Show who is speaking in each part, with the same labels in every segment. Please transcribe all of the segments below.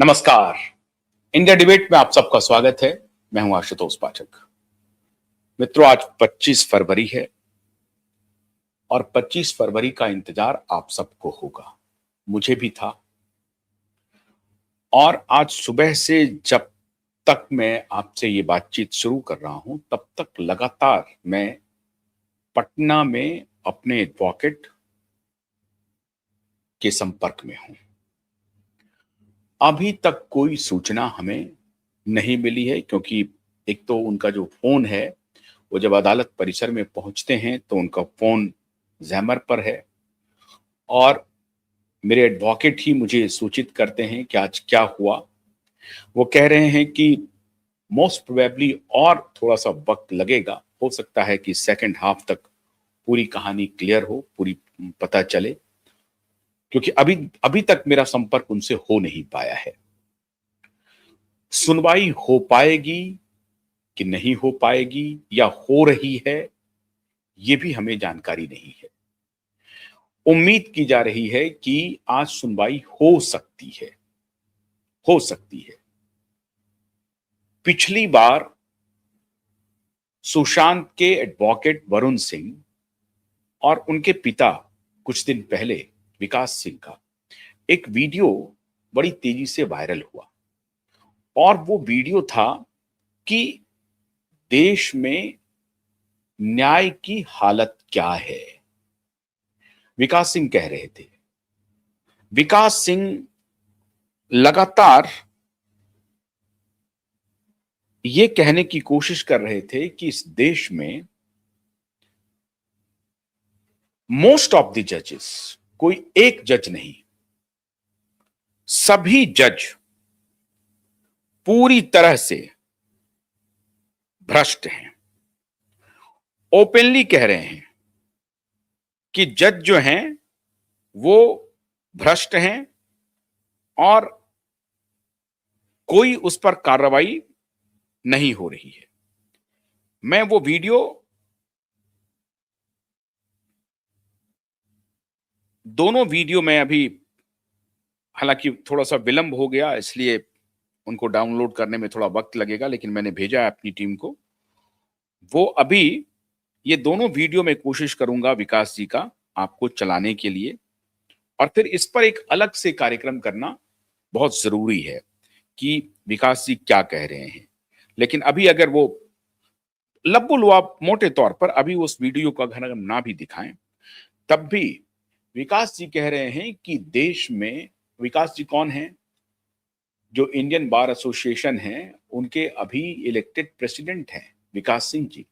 Speaker 1: नमस्कार। India debate में आप सबका स्वागत है। मैं हूं आशुतोष पाठक। मित्रों, आज 25 फरवरी है और 25 फरवरी का इंतजार आप सबको होगा, मुझे भी था। और आज सुबह से जब तक मैं आपसे ये बातचीत शुरू कर रहा हूं, तब तक लगातार मैं पटना में अपने एडवोकेट के संपर्क में हूं। अभी तक कोई सूचना हमें नहीं मिली है, क्योंकि एक तो उनका जो फोन है, वो जब अदालत परिसर में पहुंचते हैं तो उनका फोन जैमर पर है और मेरे एडवोकेट ही मुझे सूचित करते हैं कि आज क्या हुआ। वो कह रहे हैं कि मोस्ट प्रोबेबली और थोड़ा सा वक्त लगेगा, हो सकता है कि सेकंड हाफ तक पूरी कहानी क्लियर हो, पूरी पता चले, क्योंकि अभी अभी तक मेरा संपर्क उनसे हो नहीं पाया है। सुनवाई हो पाएगी कि नहीं हो पाएगी या हो रही है, ये भी हमें जानकारी नहीं है। उम्मीद की जा रही है कि आज सुनवाई हो सकती है, हो सकती है। पिछली बार सुशांत के एडवोकेट वरुण सिंह और उनके पिता कुछ दिन पहले विकास सिंह का एक वीडियो बड़ी तेजी से वायरल हुआ और वो वीडियो था कि देश में न्याय की हालत क्या है। विकास सिंह कह रहे थे, विकास सिंह लगातार ये कहने की कोशिश कर रहे थे कि इस देश में मोस्ट ऑफ द जजेस, कोई एक जज नहीं, सभी जज पूरी तरह से भ्रष्ट हैं। ओपनली कह रहे हैं कि जज जो हैं वो भ्रष्ट हैं और कोई उस पर कार्रवाई नहीं हो रही है। मैं वो वीडियो दोनों वीडियो में अभी, हालांकि थोड़ा सा विलंब हो गया इसलिए उनको डाउनलोड करने में थोड़ा वक्त लगेगा, लेकिन मैंने भेजा है अपनी टीम को। वो अभी ये दोनों वीडियो में कोशिश करूंगा विकास जी का आपको चलाने के लिए, और फिर इस पर एक अलग से कार्यक्रम करना बहुत जरूरी है कि विकास जी क्या कह रहे हैं। लेकिन अभी अगर वो लब्बू लुआब मोटे तौर पर अभी उस वीडियो का अगर हम ना भी दिखाएं, तब भी विकास जी कह रहे हैं कि देश में, विकास जी कौन है? जो इंडियन बार एसोसिएशन है उनके अभी इलेक्टेड प्रेसिडेंट हैं विकास सिंह जी।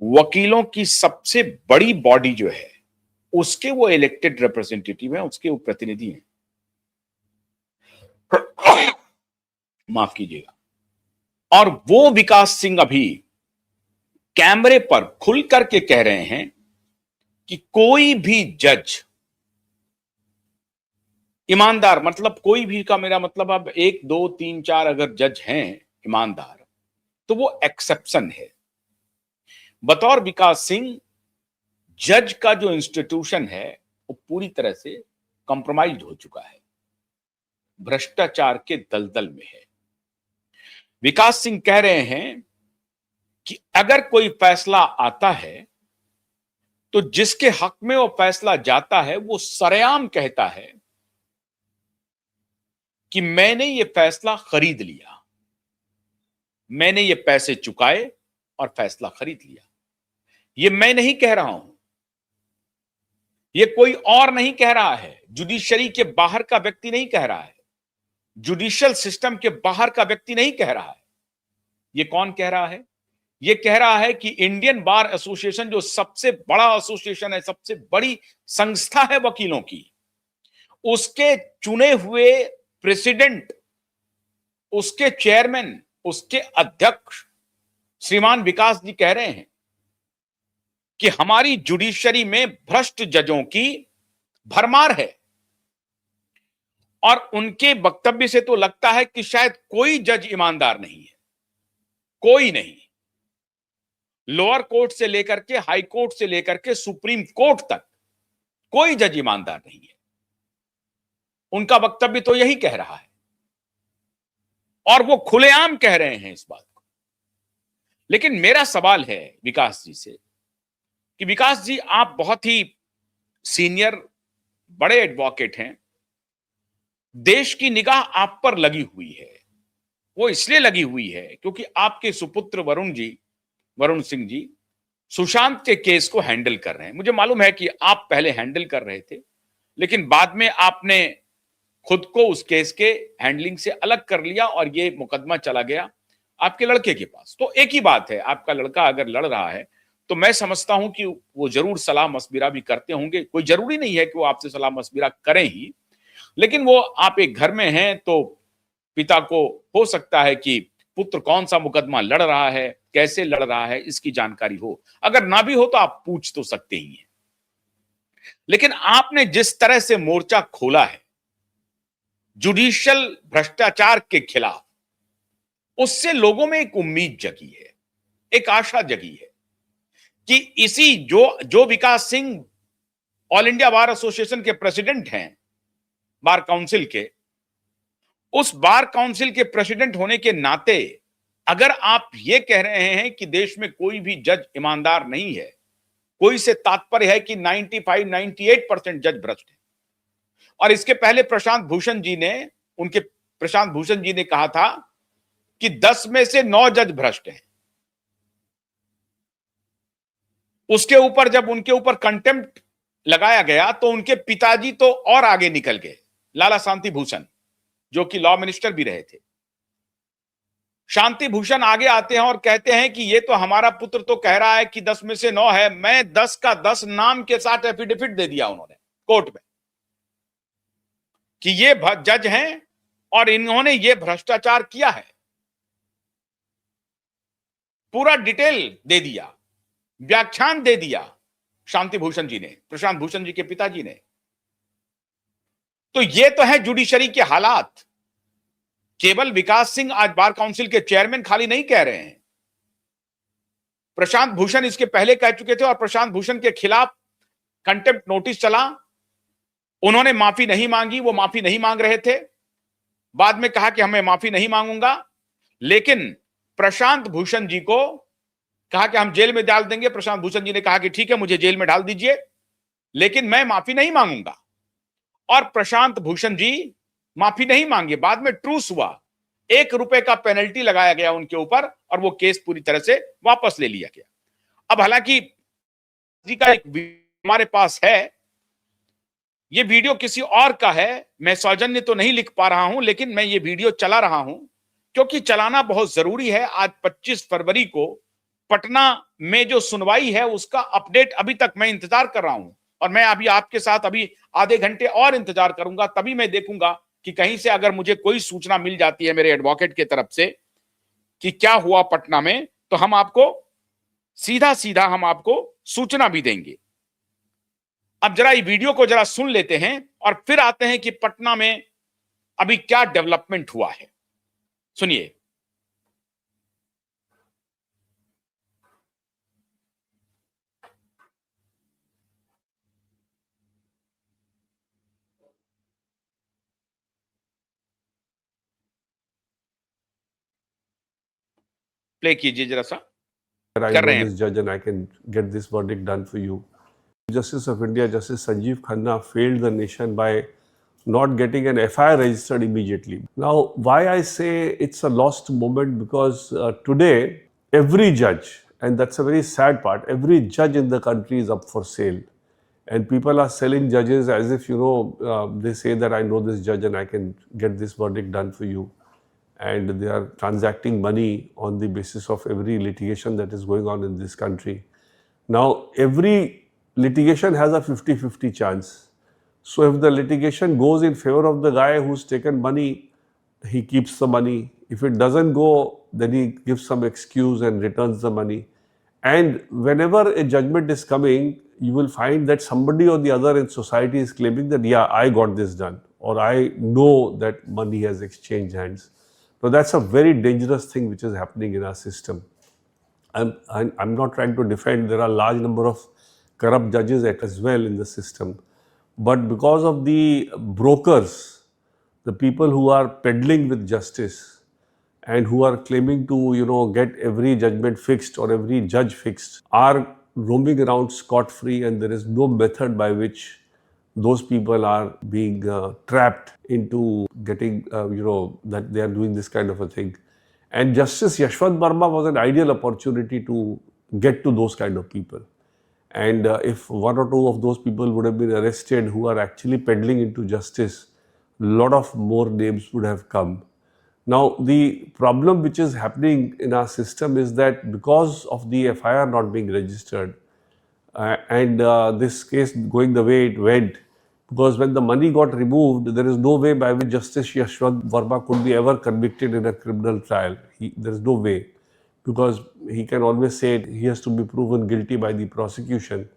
Speaker 1: वकीलों की सबसे बड़ी बॉडी जो है उसके वो इलेक्टेड रिप्रेजेंटेटिव हैं, उसके वो प्रतिनिधि हैं। माफ कीजिएगा। और वो विकास सिंह अभी कैमरे पर खुल करके कह रहे हैं कि कोई भी जज ईमानदार, मतलब कोई भी का मेरा मतलब अब 1 2 3 4 अगर जज हैं ईमानदार, तो वो एक्सेप्शन है। बतौर विकास सिंह, जज का जो इंस्टीट्यूशन है वो पूरी तरह से कॉम्प्रोमाइज्ड हो चुका है, भ्रष्टाचार के दलदल में है। विकास सिंह कह रहे हैं कि अगर कोई फैसला आता है तो जिसके हक में वो फैसला जाता है वो सरेआम कहता है कि मैंने ये फैसला खरीद लिया, मैंने ये पैसे चुकाए और फैसला खरीद लिया। ये मैं नहीं कह रहा हूं, ये कोई और नहीं कह रहा है, जुडिशरी के बाहर का व्यक्ति नहीं कह रहा है, जुडिशियल सिस्टम के बाहर का व्यक्ति नहीं कह रहा है। ये कौन कह रहा है? ये कह रहा है कि इंडियन बार एसोसिएशन, जो सबसे बड़ा एसोसिएशन है, सबसे बड़ी संस्था है वकीलों की, उसके चुने हुए प्रेसिडेंट, उसके चेयरमैन, उसके अध्यक्ष श्रीमान विकास जी कह रहे हैं कि हमारी जुडिशरी में भ्रष्ट जजों की भरमार है। और उनके वक्तव्य से तो लगता है कि शायद कोई जज ईमानदार नहीं है, कोई नहीं। लोअर कोर्ट से लेकर के हाई कोर्ट से लेकर के सुप्रीम कोर्ट तक कोई जज ईमानदार नहीं है। उनका वक्तव्य तो यही कह रहा है और वो खुलेआम कह रहे हैं इस बात को। लेकिन मेरा सवाल है विकास जी से कि विकास जी, आप बहुत ही सीनियर बड़े एडवोकेट हैं, देश की निगाह आप पर लगी हुई है। वो इसलिए लगी हुई है क्योंकि आपके सुपुत्र वरुण सिंह जी सुशांत के केस को हैंडल कर रहे हैं। मुझे मालूम है कि आप पहले हैंडल कर रहे थे, लेकिन बाद में आपने खुद को उस केस के हैंडलिंग से अलग कर लिया और ये मुकदमा चला गया आपके लड़के के पास। तो एक ही बात है, आपका लड़का अगर लड़ रहा है तो मैं समझता हूं कि वो जरूर सलाह मशविरा भी करते होंगे। कोई जरूरी नहीं है कि वो आपसे सलाह मशविरा करें ही, लेकिन वो आप एक घर में हैं तो पिता को हो सकता है कि पुत्र कौन सा मुकदमा लड़ रहा है, कैसे लड़ रहा है, इसकी जानकारी हो। अगर ना भी हो तो आप पूछ तो सकते ही हैं। लेकिन आपने जिस तरह से मोर्चा खोला है जुडिशियल भ्रष्टाचार के खिलाफ, उससे लोगों में एक उम्मीद जगी है, एक आशा जगी है कि इसी जो Vikas Singh all India bar association के प्रेसिडेंट हैं, बार काउंसिल के, उस बार काउंसिल के प्रेसिडेंट होने के नाते अगर आप ये कह रहे हैं कि देश में कोई भी जज ईमानदार नहीं है, कोई से तात्पर्य है कि 95-98% जज भ्रष्ट है। और इसके पहले प्रशांत भूषण जी ने कहा था कि 10 में से 9 जज भ्रष्ट हैं। उसके ऊपर जब उनके ऊपर कंटेम्प्ट लगाया गया तो उनके पिताजी तो और आगे निकल गए, लाला शांति भूषण, जो कि लॉ मिनिस्टर भी रहे थे। शांति भूषण आगे आते हैं और कहते हैं कि ये तो हमारा पुत्र तो कह रहा है कि 10 में से 9 है। मैं 10 का 10 नाम के साथ एफिडेविट दे दिया उन्होंने कोर्ट में कि ये जज हैं और इन्होंने ये भ्रष्टाचार किया है। पूरा डिटेल दे दिया, व्याख्यान दे दिया शांति भूषण जी ने, प्रशांत भूषण जी के पिताजी ने। तो ये तो है जुडिशरी के हालात। केवल विकास सिंह आज बार काउंसिल के चेयरमैन खाली नहीं कह रहे हैं, प्रशांत भूषण इसके पहले कह चुके थे और प्रशांत भूषण के खिलाफ कंटेम्प्ट नोटिस चला। उन्होंने माफी नहीं मांगी, वो माफी नहीं मांग रहे थे। बाद में कहा कि हमें माफी नहीं मांगूंगा, लेकिन प्रशांत भूषण जी को कहा कि हम जेल में डाल देंगे। प्रशांत भूषण जी ने कहा कि ठीक है, मुझे जेल में डाल दीजिए, लेकिन मैं माफी नहीं मांगूंगा। और प्रशांत भूषण जी माफी नहीं मांगे। बाद में ट्रूस हुआ, ₹1 का पेनल्टी लगाया गया उनके ऊपर और वो केस पूरी तरह से वापस ले लिया गया। अब हालांकि जी का एक हमारे पास है, ये वीडियो किसी और का है, मैं सौजन्य तो नहीं लिख पा रहा हूं, लेकिन मैं ये वीडियो चला रहा हूं क्योंकि चलाना बहुत जरूरी है। आज 25 फरवरी को पटना में जो सुनवाई है उसका अपडेट अभी तक मैं इंतजार कर रहा हूं और मैं अभी आपके साथ अभी आधे घंटे और इंतजार करूंगा, तभी मैं देखूंगा कि कहीं से अगर मुझे कोई सूचना मिल जाती है मेरे एडवोकेट की तरफ से कि क्या हुआ पटना में, तो हम आपको सीधा हम आपको सूचना भी देंगे। अब जरा ये वीडियो को जरा सुन लेते हैं और फिर आते हैं कि पटना में अभी क्या डेवलपमेंट हुआ है। सुनिए। प्ले कीजिए जरा सा।
Speaker 2: I
Speaker 1: कर
Speaker 2: know
Speaker 1: रहे हैं।
Speaker 2: this judge and I can get this verdict done for you. Justice of India, Justice Sanjeev Khanna failed the nation by not getting an FIR registered immediately. Now, why I say it's a lost moment, because today every judge, and that's a very sad part, every judge in the country is up for sale. And people are selling judges as if, they say that I know this judge and I can get this verdict done for you. And they are transacting money on the basis of every litigation that is going on in this country. Now, every litigation has a 50-50 chance. So if the litigation goes in favor of the guy who's taken money, he keeps the money. If it doesn't go, then he gives some excuse and returns the money. And whenever a judgment is coming, you will find that somebody or the other in society is claiming that, yeah, I got this done, or I know that money has exchanged hands. So that's a very dangerous thing which is happening in our system. I'm not trying to defend, there are a large number of corrupt judges as well in the system. But because of the brokers The people who are peddling with justice and who are claiming to, get every judgment fixed or every judge fixed are roaming around scot-free, and there is no method by which those people are being trapped into getting, that they are doing this kind of a thing. And Justice Yashwant Verma was an ideal opportunity to get to those kind of people. And if one or two of those people would have been arrested who are actually peddling into justice, a lot of more names would have come. Now, the problem which is happening in our system is that because of the FIR not being registered and this case going the way it went, because when the money got removed, there is no way by which Justice Yashwant Verma could be ever convicted in a criminal trial. There is no way, because he can always say he has to be proven guilty by the prosecution,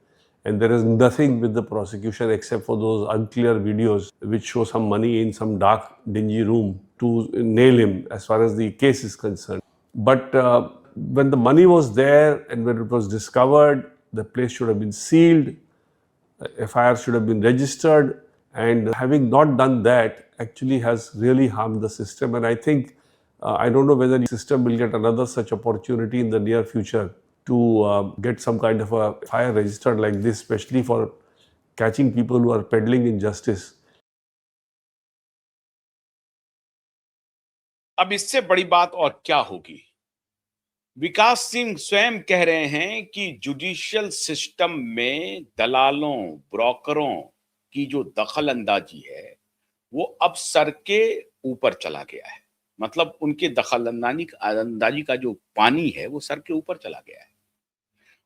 Speaker 2: and there is nothing with the prosecution except for those unclear videos which show some money in some dark, dingy room to nail him as far as the case is concerned. But when the money was there and when it was discovered, the place should have been sealed, FIR should have been registered, and having not done that actually has really harmed the system. And I think, I don't know whether the system will get another such opportunity in the near future to get some kind of a FIR registered like this, especially for catching people who are peddling injustice.
Speaker 1: अब इससे बड़ी बात और क्या होगी? विकास सिंह स्वयं कह रहे हैं कि जुडिशियल सिस्टम में दलालों, ब्रोकरों की जो दखल अंदाजी है वो अब सर के ऊपर चला गया है। मतलब उनके दखल अंदाजी का जो पानी है वो सर के ऊपर चला गया है।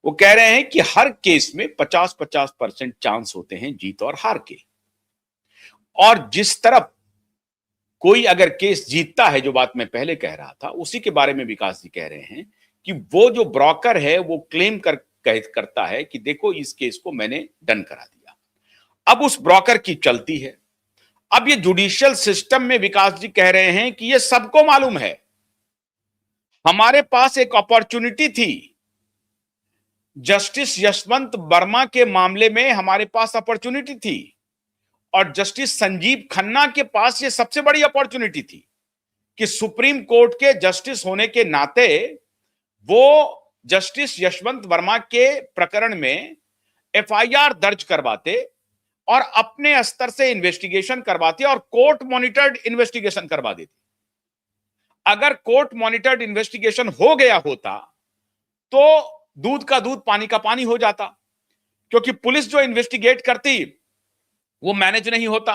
Speaker 1: वो कह रहे हैं कि हर केस में 50-50% चांस होते हैं जीत और हार के, और जिस तरफ कोई अगर केस जीतता है, जो बात मैं पहले कह रहा था, उसी के बारे में विकास जी कह रहे हैं कि वो जो ब्रोकर है वो क्लेम करता है कि देखो इस केस को मैंने डन करा दिया। अब उस ब्रोकर की चलती है। अब ये जुडिशियल सिस्टम में विकास जी कह रहे हैं कि ये सबको मालूम है, हमारे पास एक अपॉर्चुनिटी थी। जस्टिस यशवंत वर्मा के मामले में हमारे पास अपॉर्चुनिटी थी, और जस्टिस संजीव खन्ना के पास ये सबसे बड़ी अपॉर्चुनिटी थी कि सुप्रीम कोर्ट के जस्टिस होने के नाते वो जस्टिस यशवंत वर्मा के प्रकरण में FIR दर्ज करवाते और अपने स्तर से इन्वेस्टिगेशन करवाते और कोर्ट मॉनिटर्ड इन्वेस्टिगेशन करवा देते। अगर कोर्ट मॉनिटर्ड इन्वेस्टिगेशन हो गया होता तो दूध का दूध पानी का पानी हो जाता, क्योंकि पुलिस जो इन्वेस्टिगेट करती वो मैनेज नहीं होता,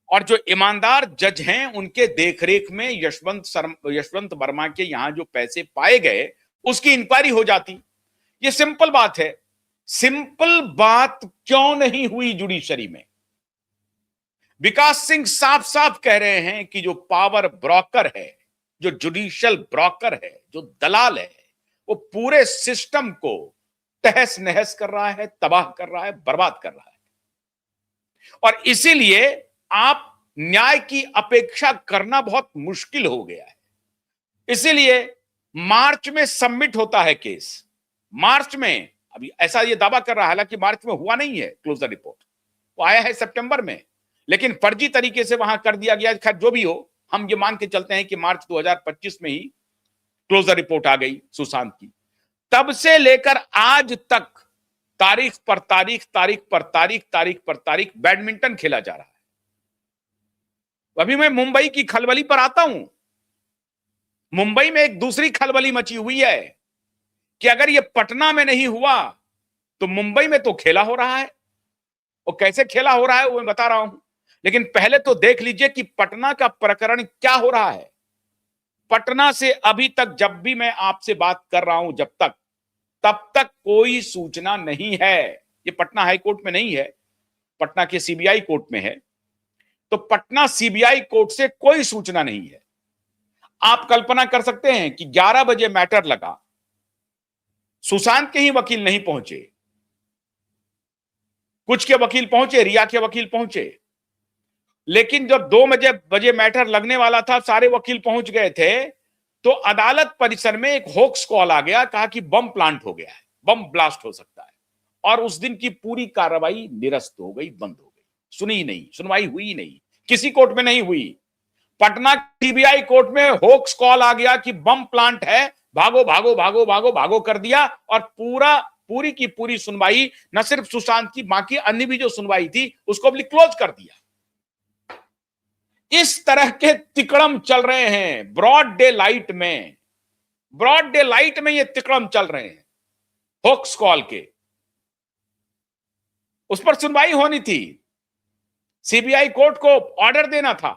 Speaker 1: और जो ईमानदार जज हैं उनके देखरेख में यशवंत वर्मा के यहां जो पैसे पाए गए उसकी इंक्वायरी हो जाती। ये सिंपल बात है। सिंपल बात क्यों नहीं हुई जुडिशरी में? विकास सिंह साफ साफ कह रहे हैं कि जो पावर ब्रोकर है, जो जुडिशियल ब्रोकर है, जो दलाल है, वो पूरे सिस्टम को तहस नहस कर रहा है, तबाह कर रहा है, बर्बाद कर रहा है। और इसीलिए आप न्याय की अपेक्षा करना बहुत मुश्किल हो गया है। इसीलिए मार्च में सबमिट होता है केस। मार्च में, अभी ऐसा ये दावा कर रहा है, हालांकि मार्च में हुआ नहीं है क्लोजर रिपोर्ट, वो आया है सितंबर में, लेकिन फर्जी तरीके से वहां कर दिया गया। खैर जो भी हो, हम ये मान के चलते हैं कि मार्च 2025 में ही क्लोजर रिपोर्ट आ गई सुशांत की। तब से लेकर आज तक तारीख पर तारीख, तारीख पर तारीख, तारीख पर तारीख बैडमिंटन खेला जा रहा है। अभी मैं मुंबई की खलबली पर आता हूं। मुंबई में एक दूसरी खलबली मची हुई है कि अगर ये पटना में नहीं हुआ तो मुंबई में तो खेला हो रहा है। और कैसे खेला हो रहा है वो मैं बता रहा हूं, लेकिन पहले तो देख लीजिए कि पटना का प्रकरण क्या हो रहा है। पटना से अभी तक जब भी मैं आपसे बात कर रहा हूं, तब तक कोई सूचना नहीं है। ये पटना हाई कोर्ट में नहीं है, पटना के CBI कोर्ट में है। तो पटना CBI कोर्ट से कोई सूचना नहीं है। आप कल्पना कर सकते हैं कि 11 बजे मैटर लगा, सुशांत के ही वकील नहीं पहुंचे, कुछ के वकील पहुंचे, रिया के वकील पहुंचे, लेकिन जब 2 बजे मैटर लगने वाला था, सारे वकील पहुंच गए थे, तो अदालत परिसर में एक होक्स कॉल आ गया, कहा कि बम प्लांट हो गया है, बम ब्लास्ट हो सकता है। और उस दिन की पूरी कार्रवाई निरस्त हो गई, बंद हो गई, सुनी ही नहीं, सुनवाई हुई ही नहीं, किसी कोर्ट में नहीं हुई। पटना सीबीआई कोर्ट में होक्स कॉल आ गया कि बम प्लांट है, भागो भागो भागो भागो भागो कर दिया, और पूरी की पूरी सुनवाई न सिर्फ सुशांत की, बाकी अन्य भी जो सुनवाई थी उसको भी क्लोज कर दिया। इस तरह के तिकड़म चल रहे हैं ब्रॉड डे लाइट में, ब्रॉड डे लाइट में ये तिकड़म चल रहे हैं होक्स कॉल के। उस पर सुनवाई होनी थी, सीबीआई कोर्ट को ऑर्डर देना था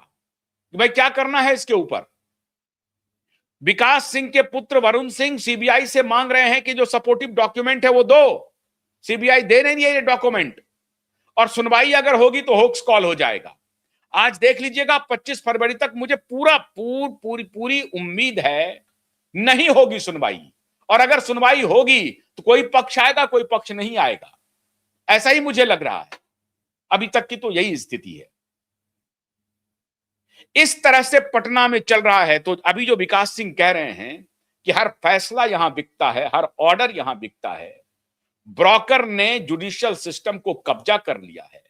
Speaker 1: कि भाई क्या करना है इसके ऊपर। विकास सिंह के पुत्र वरुण सिंह सीबीआई से मांग रहे हैं कि जो सपोर्टिव डॉक्यूमेंट है वो दो, सीबीआई दे नहीं है ये डॉक्यूमेंट, और सुनवाई अगर होगी तो होक्स कॉल हो जाएगा। आज देख लीजिएगा 25 फरवरी तक मुझे पूरी उम्मीद है नहीं होगी सुनवाई, और अगर सुनवाई होगी तो कोई पक्ष आएगा, कोई पक्ष नहीं आएगा, ऐसा ही मुझे लग रहा है। अभी तक की तो यही स्थिति है। इस तरह से पटना में चल रहा है। तो अभी जो विकास सिंह कह रहे हैं कि हर फैसला यहां बिकता है, हर ऑर्डर यहां बिकता है, ब्रोकर ने जुडिशियल सिस्टम को कब्जा कर लिया है।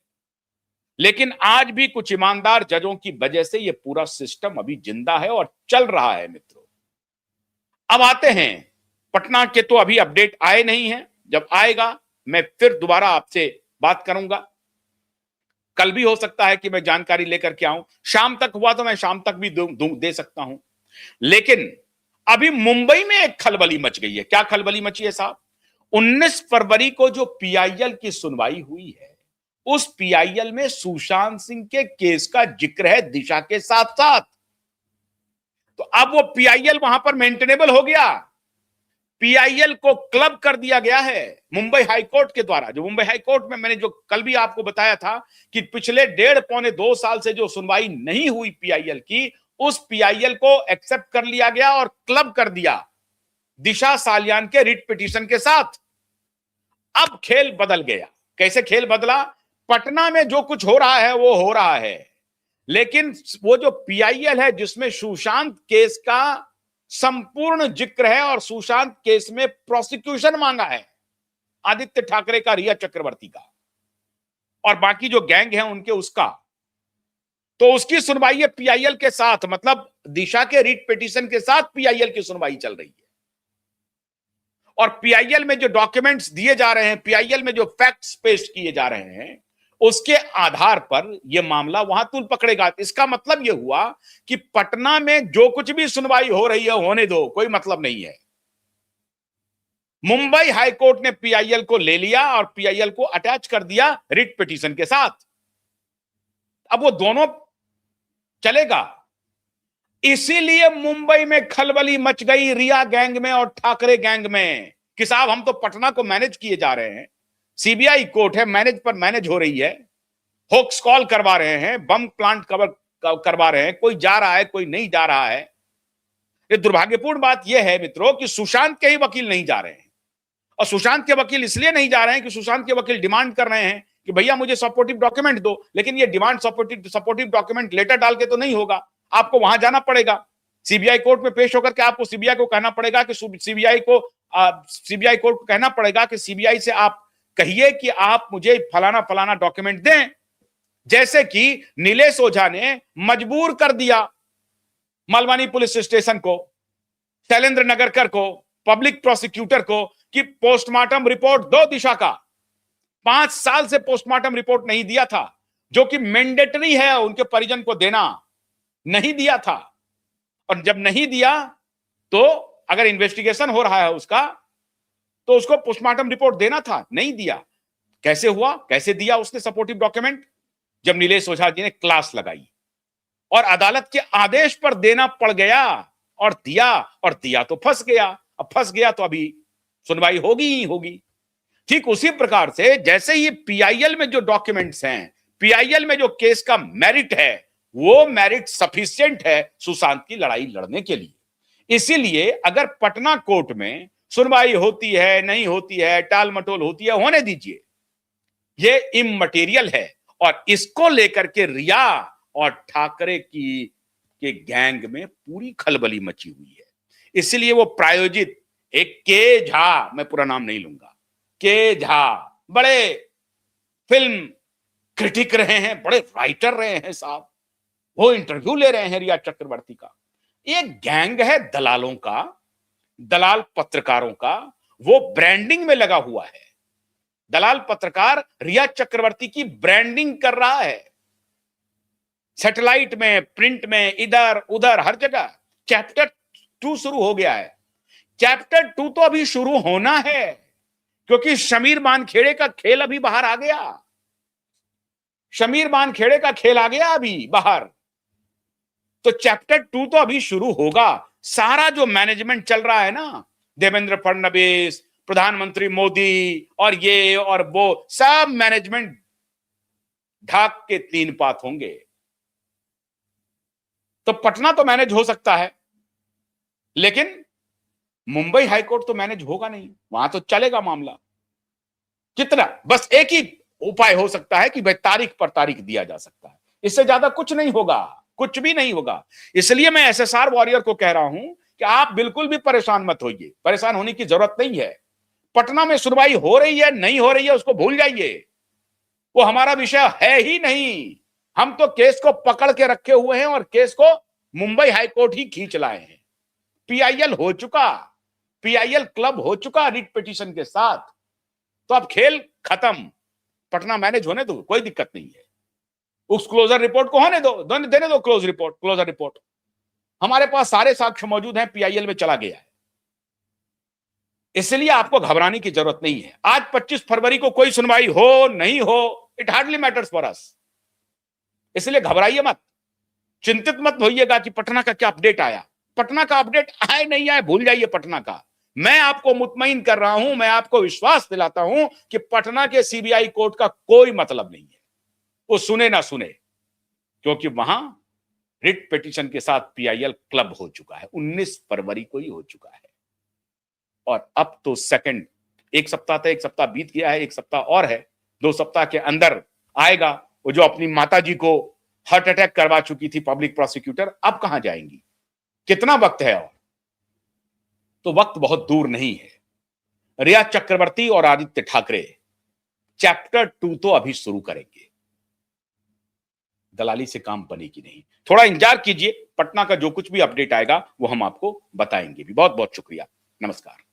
Speaker 1: लेकिन आज भी कुछ ईमानदार जजों की वजह से यह पूरा सिस्टम अभी जिंदा है और चल रहा है मित्रों। अब आते हैं पटना के, तो अभी अपडेट आए नहीं है, जब आएगा मैं फिर दोबारा आपसे बात करूंगा। कल भी हो सकता है कि मैं जानकारी लेकर के आऊं, शाम तक हुआ तो मैं शाम तक भी दे सकता हूं। लेकिन अभी मुंबई में एक खलबली मच गई है। क्या खलबली मची है साहब? 19 फरवरी को जो पीआईएल की सुनवाई हुई है, उस पीआईएल में सुशांत सिंह के केस का जिक्र है दिशा के साथ साथ। तो अब वो पीआईएल वहां पर मेंटेनेबल हो गया, पीआईएल को क्लब कर दिया गया है मुंबई हाईकोर्ट के द्वारा। जो मुंबई हाईकोर्ट में मैंने जो कल भी आपको बताया था कि पिछले 1.5-2 साल से जो सुनवाई नहीं हुई पीआईएल की, उस पीआईएल को एक्सेप्ट कर लिया गया और क्लब कर दिया दिशा सालियान के रिट पिटीशन के साथ। अब खेल बदल गया। कैसे खेल बदला? पटना में जो कुछ हो रहा है वो हो रहा है, लेकिन वो जो पीआईएल है जिसमें सुशांत केस का संपूर्ण जिक्र है और सुशांत केस में प्रोसिक्यूशन मांगा है आदित्य ठाकरे का, रिया चक्रवर्ती का और बाकी जो गैंग है उनके, उसका, तो उसकी सुनवाई है पीआईएल के साथ, मतलब दिशा के रिट पिटीशन के साथ पीआईएल की सुनवाई चल रही है। और पीआईएल में जो डॉक्यूमेंट्स दिए जा रहे हैं, पीआईएल में जो फैक्ट्स पेश किए जा रहे हैं, उसके आधार पर यह मामला वहां तुल पकड़ेगा। इसका मतलब यह हुआ कि पटना में जो कुछ भी सुनवाई हो रही है होने दो, कोई मतलब नहीं है। मुंबई हाईकोर्ट ने पीआईएल को ले लिया और पीआईएल को अटैच कर दिया रिट पिटीशन के साथ। अब वो दोनों चलेगा। इसीलिए मुंबई में खलबली मच गई रिया गैंग में और ठाकरे गैंग में कि साहब हम तो पटना को मैनेज किए जा रहे हैं, सीबीआई कोर्ट है, मैनेज पर मैनेज हो रही है, होक्स कॉल करवा रहे हैं, बम प्लांट कवर करवा रहे हैं, कोई जा रहा है कोई नहीं जा रहा है। ये दुर्भाग्यपूर्ण बात यह है मित्रों कि सुशांत के ही वकील नहीं जा रहे हैं। और सुशांत के वकील इसलिए नहीं जा रहे हैं कि सुशांत के वकील डिमांड कर रहे हैं कि भैया मुझे सपोर्टिव डॉक्यूमेंट दो, लेकिन ये डिमांड सपोर्टिव डॉक्यूमेंट लेटर डाल के तो नहीं होगा, आपको वहां जाना पड़ेगा, सीबीआई कोर्ट में पेश होकर के आपको सीबीआई को कहना पड़ेगा कि सीबीआई कोर्ट को कहना पड़ेगा कि सीबीआई से आप कहिए कि आप मुझे फलाना फलाना डॉक्यूमेंट दें। जैसे कि नीलेश ओझा ने मजबूर कर दिया मलवानी पुलिस स्टेशन को, शैलेंद्र नगरकर को, पब्लिक प्रोसिक्यूटर को कि पोस्टमार्टम रिपोर्ट दो दिशा का। 5 साल से पोस्टमार्टम रिपोर्ट नहीं दिया था, जो कि मैंडेटरी है उनके परिजन को देना, नहीं दिया था। और जब नहीं दिया तो अगर इन्वेस्टिगेशन हो रहा है उसका, तो उसको पोस्टमार्टम रिपोर्ट देना था, नहीं दिया। कैसे हुआ, कैसे दिया उसने सपोर्टिव डॉक्यूमेंट? जब नीलेश ओझा जी ने क्लास लगाई और अदालत के आदेश पर देना पड़ गया, और दिया तो फंस गया। अब फंस गया तो अभी सुनवाई होगी ही होगी। ठीक उसी प्रकार से जैसे ही पीआईएल में जो डॉक्यूमेंट्स हैं, पीआईएल में जो केस का मेरिट है, वो मेरिट सफिशिएंट है सुशांत की लड़ाई लड़ने के लिए। इसीलिए अगर पटना कोर्ट में सुनवाई होती है, नहीं होती है, टाल मटोल होती है, होने दीजिए, ये इममटेरियल है। और इसको लेकर के रिया और ठाकरे के गैंग में पूरी खलबली मची हुई है। इसलिए वो प्रायोजित एक के झा, मैं पूरा नाम नहीं लूंगा, के झा बड़े फिल्म क्रिटिक रहे हैं, बड़े राइटर रहे हैं साहब, वो इंटरव्यू ले रहे हैं रिया चक्रवर्ती का। एक गैंग है दलालों का, दलाल पत्रकारों का, वो ब्रांडिंग में लगा हुआ है। दलाल पत्रकार रिया चक्रवर्ती की ब्रांडिंग कर रहा है, सैटेलाइट में, प्रिंट में, इधर उधर हर जगह। चैप्टर 2 शुरू हो गया है। चैप्टर 2 तो अभी शुरू होना है, क्योंकि शमीर मानखेड़े का खेल अभी बाहर आ गया। शमीर मानखेड़े का खेल आ गया अभी बाहर। तो चैप्टर 2 तो अभी शुरू होगा। सारा जो मैनेजमेंट चल रहा है ना, देवेंद्र फडणवीस, प्रधानमंत्री मोदी और ये और वो, सब मैनेजमेंट ढाक के 3 पात होंगे। तो पटना तो मैनेज हो सकता है, लेकिन मुंबई हाईकोर्ट तो मैनेज होगा नहीं। वहां तो चलेगा मामला। कितना, बस एक ही उपाय हो सकता है कि भाई तारीख पर तारीख दिया जा सकता है, इससे ज्यादा कुछ नहीं होगा, कुछ भी नहीं होगा। इसलिए मैं एसएसआर वॉरियर को कह रहा हूं कि आप बिल्कुल भी परेशान मत होइए, परेशान होने की जरूरत नहीं है। पटना में सुनवाई हो रही है नहीं हो रही है उसको भूल जाइए, वो हमारा विषय है ही नहीं। हम तो केस को पकड़ के रखे हुए हैं और केस को मुंबई हाईकोर्ट ही खींच लाए हैं। पीआईएल हो चुका, पीआईएल क्लब हो चुका रिट पिटीशन के साथ। तो अब खेल खत्म, पटना मैनेज होने दो, कोई दिक्कत नहीं है। उस क्लोजर रिपोर्ट को होने दो, देने दो क्लोजर रिपोर्ट। हमारे पास सारे साक्ष्य मौजूद हैं, पीआईएल में चला गया है, इसलिए आपको घबराने की जरूरत नहीं है। आज 25 फरवरी को कोई सुनवाई हो नहीं हो, it hardly matters for us. इसलिए घबराइए मत, चिंतित मत होइएगा कि पटना का क्या अपडेट आया। पटना का अपडेट आए नहीं आए भूल जाइए पटना का। मैं आपको मुतमईन कर रहा हूं, मैं आपको विश्वास दिलाता हूं कि पटना के सीबीआई कोर्ट का कोई मतलब नहीं है, वो सुने ना सुने, क्योंकि वहां रिट पिटीशन के साथ पीआईएल क्लब हो चुका है, 19 फरवरी को ही हो चुका है। और अब तो सेकंड, एक सप्ताह था, एक सप्ताह बीत गया है, एक सप्ताह और है, 2 सप्ताह के अंदर आएगा। वो जो अपनी माता जी को हार्ट अटैक करवा चुकी थी पब्लिक प्रोसिक्यूटर, अब कहां जाएंगी, कितना वक्त है और? तो वक्त बहुत दूर नहीं है। रिया चक्रवर्ती और आदित्य ठाकरे चैप्टर 2 तो अभी शुरू करेंगे। दलाली से काम बनेगी नहीं, थोड़ा इंतजार कीजिए। पटना का जो कुछ भी अपडेट आएगा वो हम आपको बताएंगे भी। बहुत बहुत शुक्रिया, नमस्कार।